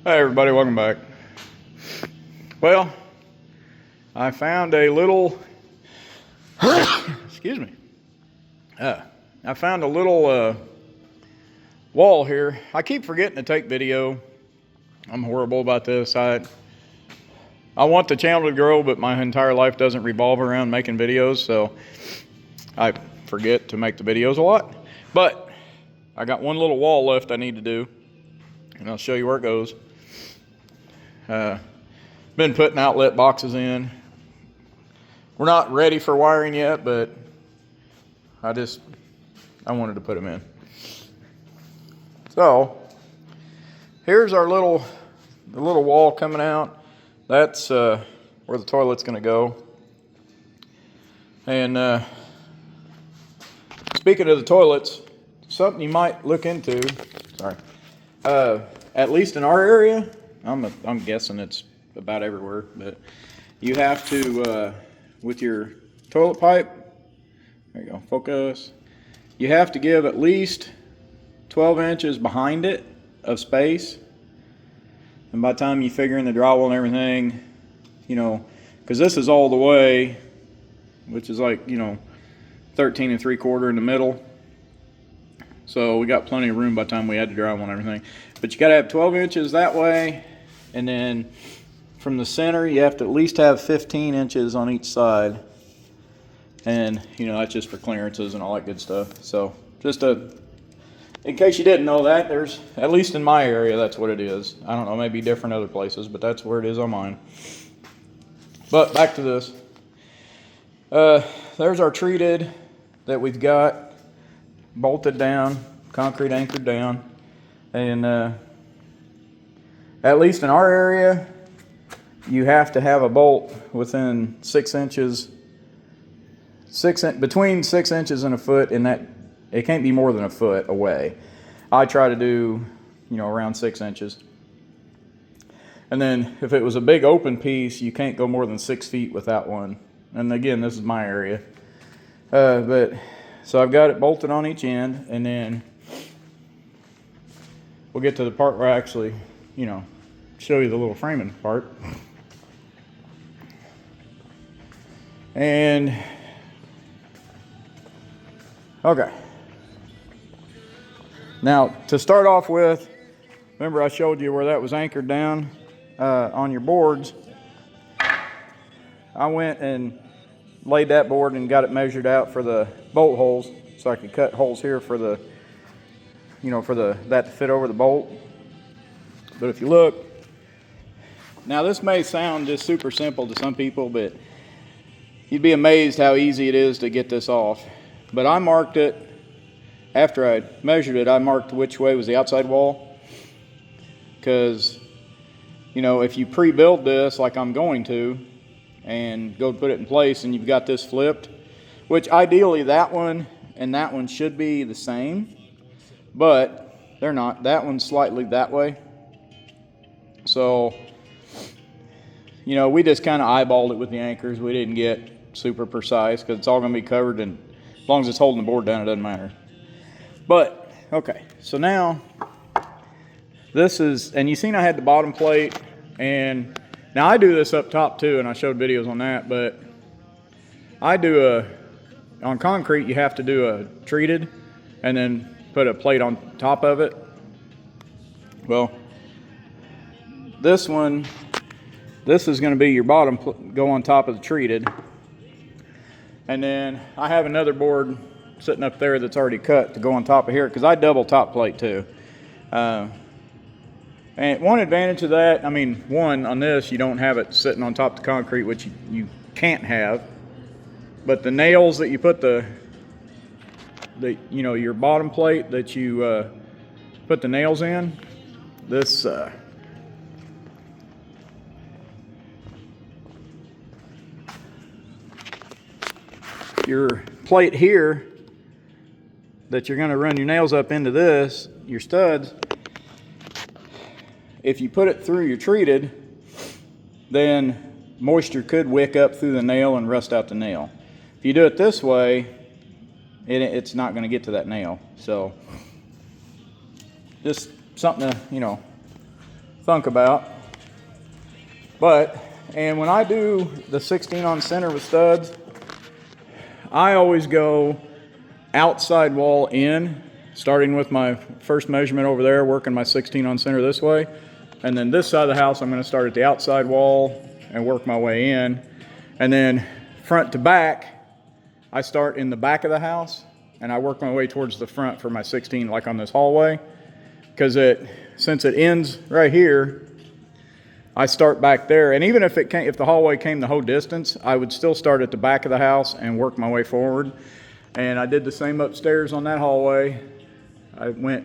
Hey everybody, welcome back. Well, I found a little, excuse me. I found a little wall here. I keep forgetting to take video. I'm horrible about this. I want the channel to grow, but my entire life doesn't revolve around making videos, so I forget to make the videos a lot. But I got one little wall left I need to do, and I'll show you where it goes. Been putting outlet boxes in. We're not ready for wiring yet, but I wanted to put them in. So here's our little wall coming out. That's where the toilet's going to go. And speaking of the toilets, something you might look into. Sorry. At least in our area, I'm guessing it's about everywhere, but you have to, with your toilet pipe, there you go, focus, you have to give at least 12 inches behind it of space. And by the time you figure in the drywall and everything, you know, because this is all the way, which is like, 13 3/4 in the middle. So we got plenty of room by the time we had to drywall and everything. But you got to have 12 inches that way. And then from the center, you have to at least have 15 inches on each side. And, that's just for clearances and all that good stuff. So just in case you didn't know that, there's, at least in my area, that's what it is. I don't know, maybe different other places, but that's where it is on mine. But back to this. There's our treated that we've got bolted down, concrete anchored down. And at least in our area, you have to have a bolt within 6 inches, between 6 inches and a foot, and that it can't be more than a foot away. I try to do, around 6 inches. And then if it was a big open piece, you can't go more than 6 feet without one. And again, this is my area. So I've got it bolted on each end, and then we'll get to the part where I actually, show you the little framing part. And okay. Now to start off with, remember I showed you where that was anchored down on your boards. I went and laid that board and got it measured out for the bolt holes, so I could cut holes here for the, that to fit over the bolt. But if you look, now this may sound just super simple to some people, but you'd be amazed how easy it is to get this off. But I marked it, after I measured it, I marked which way was the outside wall. Because, if you pre-build this like I'm going to, and go put it in place and you've got this flipped, which ideally that one and that one should be the same, but they're not. That one's slightly that way. So, we just kind of eyeballed it with the anchors. We didn't get super precise because it's all going to be covered, and as long as it's holding the board down, it doesn't matter. But, okay, so now this is, and you seen I had the bottom plate, and now I do this up top too, and I showed videos on that, but I do on concrete you have to do a treated and then put a plate on top of it. Well, this is going to be your bottom, go on top of the treated. And then I have another board sitting up there that's already cut to go on top of here, because I double top plate too. And one advantage of that, one, on this, you don't have it sitting on top of the concrete, which you can't have. But the nails that you put your bottom plate that you put the nails in, this, your plate here that you're going to run your nails up into this, your studs, if you put it through your treated, then moisture could wick up through the nail and rust out the nail. If you do it this way, it's not going to get to that nail. So just something to, thunk about. And when I do the 16 on center with studs, I always go outside wall in, starting with my first measurement over there, working my 16 on center this way. And then this side of the house, I'm going to start at the outside wall and work my way in. And then front to back, I start in the back of the house and I work my way towards the front for my 16, like on this hallway. Because since it ends right here, I start back there. And even if the hallway came the whole distance, I would still start at the back of the house and work my way forward. And I did the same upstairs on that hallway. I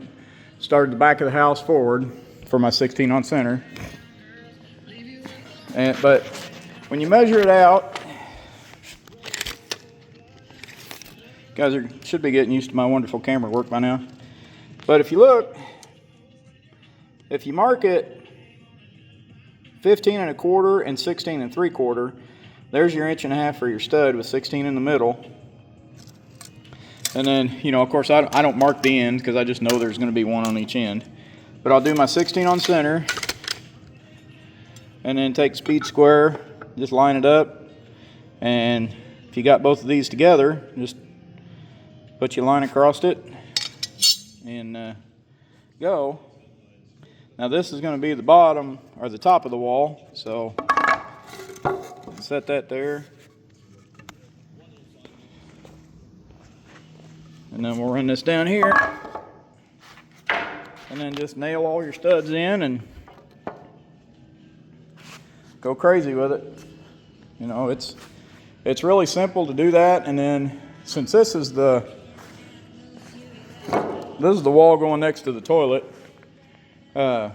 started the back of the house forward for my 16 on center. But when you measure it out, guys should be getting used to my wonderful camera work by now. But if you look, if you mark it 15 1/4 and 16 3/4, there's your 1.5 inches for your stud with 16 in the middle. And then, you know, of course, I don't mark the ends because I just know there's going to be one on each end. But I'll do my 16 on center and then take speed square, just line it up. And if you got both of these together, just put your line across it and go. Now this is going to be the bottom or the top of the wall, so set that there. And then we'll run this down here and then just nail all your studs in and go crazy with it. You know, it's really simple to do that. And then since this is the wall going next to the toilet, I'm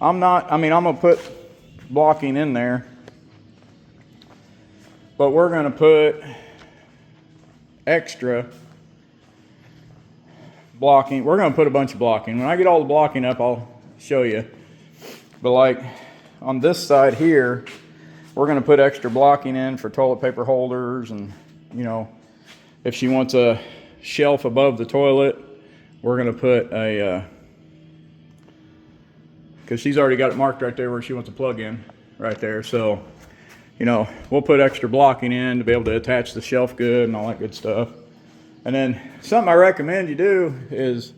gonna put blocking in there, but we're gonna put extra blocking. We're gonna put a bunch of blocking. When I get all the blocking up, I'll show you. But like on this side here, we're gonna put extra blocking in for toilet paper holders, and you know, if she wants a shelf above the toilet, we're gonna put a because she's already got it marked right there where she wants to plug in right there. So, you know, we'll put extra blocking in to be able to attach the shelf good and all that good stuff. And then something I recommend you do is,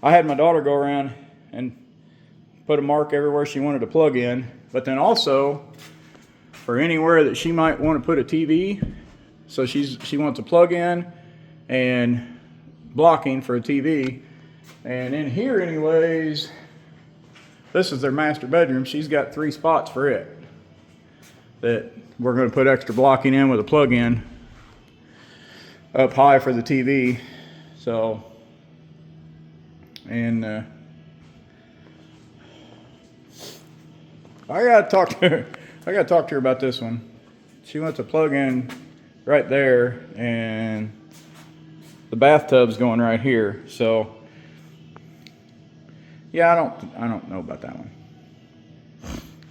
I had my daughter go around and put a mark everywhere she wanted to plug in, but then also for anywhere that she might want to put a TV. So she wants a plug in and blocking for a TV. And in here anyways, this is their master bedroom. She's got 3 spots for it that we're going to put extra blocking in with a plug-in up high for the TV. So, and I gotta talk to her about this one. She wants a plug-in right there, and the bathtub's going right here. So, yeah, I don't know about that one.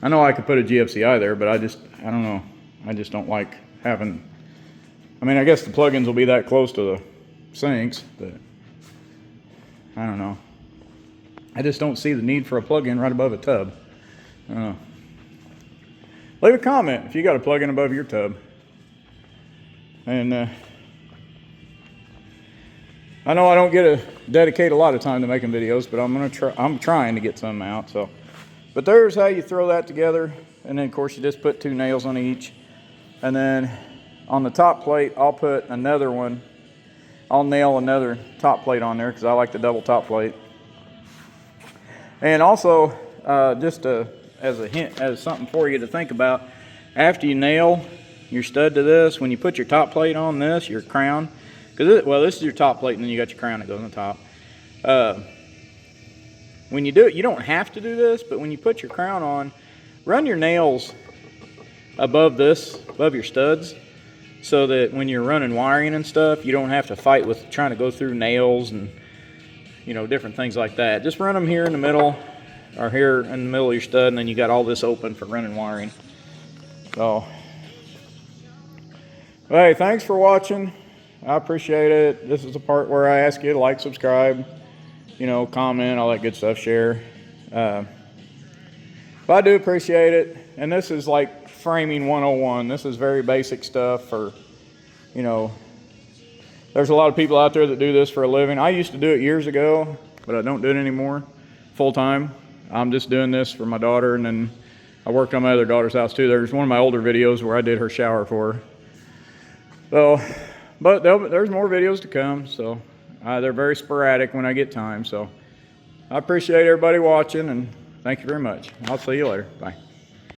I know I could put a GFCI there, but I don't know. I just don't like having, I mean, I guess the plugins will be that close to the sinks, but I don't know. I just don't see the need for a plug-in right above a tub. I don't know. Leave a comment if you got a plug-in above your tub. And I know I don't get to dedicate a lot of time to making videos, but I'm trying to get some out. So, but there's how you throw that together. And then of course you just put 2 nails on each. And then on the top plate, I'll put another one. I'll nail another top plate on there because I like the double top plate. And also, just as a hint, as something for you to think about, after you nail your stud to this, when you put your top plate on this, your crown, because this is your top plate, and then you got your crown that goes on the top. When you do it, you don't have to do this, but when you put your crown on, run your nails above your studs, so that when you're running wiring and stuff, you don't have to fight with trying to go through nails and, you know, different things like that. Just run them here in the middle, or here in the middle of your stud, and then you got all this open for running wiring. So, hey, thanks for watching. I appreciate it. This is the part where I ask you to like, subscribe, you know, comment, all that good stuff, share. But I do appreciate it. And this is like framing 101. This is very basic stuff for, you know, there's a lot of people out there that do this for a living. I used to do it years ago, but I don't do it anymore full time. I'm just doing this for my daughter, and then I worked on my other daughter's house too. There's one of my older videos where I did her shower for her. So, but there's more videos to come. So they're very sporadic when I get time. So I appreciate everybody watching, and thank you very much. I'll see you later. Bye.